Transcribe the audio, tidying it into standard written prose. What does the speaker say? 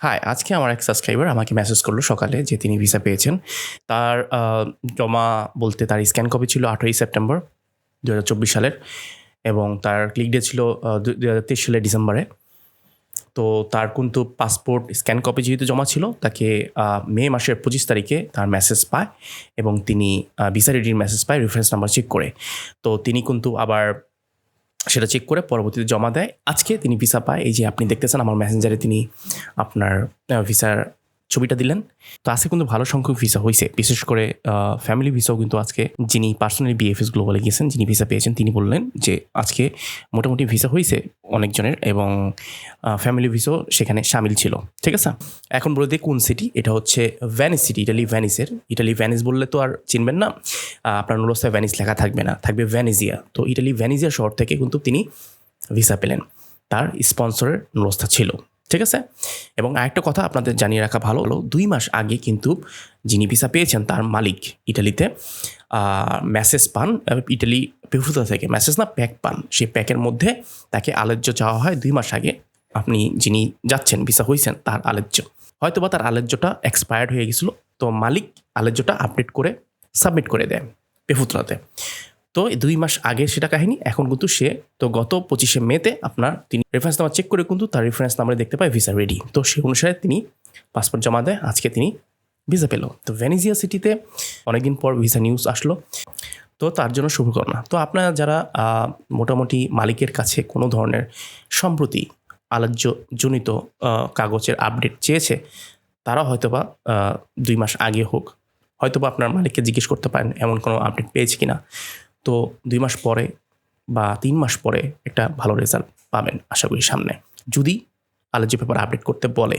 High, আজকে আমার এক সাবস্ক্রাইবার আমাকে মেসেজ করলো সকালে যে তিনি ভিসা পেয়েছেন। তার জমা বলতে তার স্ক্যান কপি ছিল 18ই সেপ্টেম্বর 2024 সালের এবং তার ক্লিক ডে ছিল 2023 সালের ডিসেম্বরে। তো তার কিন্তু পাসপোর্ট স্ক্যান কপি যেহেতু জমা ছিল, তাকে মে মাসের 25 তারিখে তার মেসেজ পায় এবং তিনি ভিসা রেডির মেসেজ পায় রেফারেন্স নাম্বার চেক করে। তো তিনি কিন্তু আবার সেটা চেক করে পরবর্তীতে জমা দেয়। আজকে তিনি ভিসা পায়। এই যে আপনি দেখতেছেন আমার মেসেঞ্জারে তিনি আপনার ভিসার ছবিটা দিলেন। তো আজকে কিন্তু ভালো সংখ্যক ভিসা হয়েছে, বিশেষ করে ফ্যামিলি ভিসাও কিন্তু আজকে যিনি পার্সোনালি বিএফএস গ্লোবালে গিয়েছেন, যিনি ভিসা পেয়েছেন, তিনি বললেন যে আজকে মোটামুটি ভিসা হয়েছে অনেকজনের এবং ফ্যামিলি ভিসাও সেখানে সামিল ছিল। ঠিক আছে, এখন বলে দিই কোন সিটি। এটা হচ্ছে ভ্যানিস সিটি, ইটালি ভ্যানিস বললে তো আর চিনবেন না, আপনার নোলস্তায় ভ্যানিস লেখা থাকবে না, থাকবে ভ্যানিজিয়া। তো ইটালি ভ্যানিজিয়া শহর থেকে কিন্তু তিনি ভিসা পেলেন, তার স্পন্সরের নোলস্থা ছিল। ঠিক আছে, এবং আরেকটা কথা আপনাদের জানিয়ে রাখা ভালো হলো, 2 মাস আগে কিন্তু যিনি ভিসা পেয়েছেন তার মালিক ইটালিতে মেসেজ পান ইটালি পেফুতা থেকে, মেসেজ না প্যাক পান। সেই প্যাকের মধ্যে তাকে আলেজ্য চাওয়া হয় 2 মাস আগে, আপনি যিনি যাচ্ছেন ভিসা হয়েছেন তার আলেজ্য। হয়তো বা তার আলেজ্যটা এক্সপায়ার্ড হয়ে গেছিলো, তো মালিক আলেজ্যটা আপডেট করে সাবমিট করে দেয় পেফুতরাতে। তো 2 মাস আগে সেটা কাহিনী। এখন কিন্তু সে তো গত 25শে মেতে তিনি রেফারেন্স নাম্বার চেক করে কিন্তু তার রেফারেন্স নাম্বারে দেখতে পায় ভিসা রেডি। তো সেই অনুসারে তিনি পাসপোর্ট জমা দেয়, আজকে তিনি ভিসা পেল। তো ভেনিজিয়া সিটিতে অনেকদিন পর ভিসা নিউজ আসলো, তো তার জন্য শুভকামনা। তো আপনারা যারা মোটামুটি মালিকের কাছে কোনো ধরনের সম্প্রতি আলোচ্যজনিত কাগজের আপডেট চেয়েছে, তারা হয়তোবা 2 মাস আগে হোক, হয়তোবা আপনার মালিককে জিজ্ঞেস করতে পারেন এমন কোনো আপডেট পেয়েছে কিনা। তো 2 মাস পরে বা 3 মাস পরে একটা ভালো রেজাল্ট পাবেন আশা করি সামনে, যদি আলোচ্য পেপার আপডেট করতে বলে।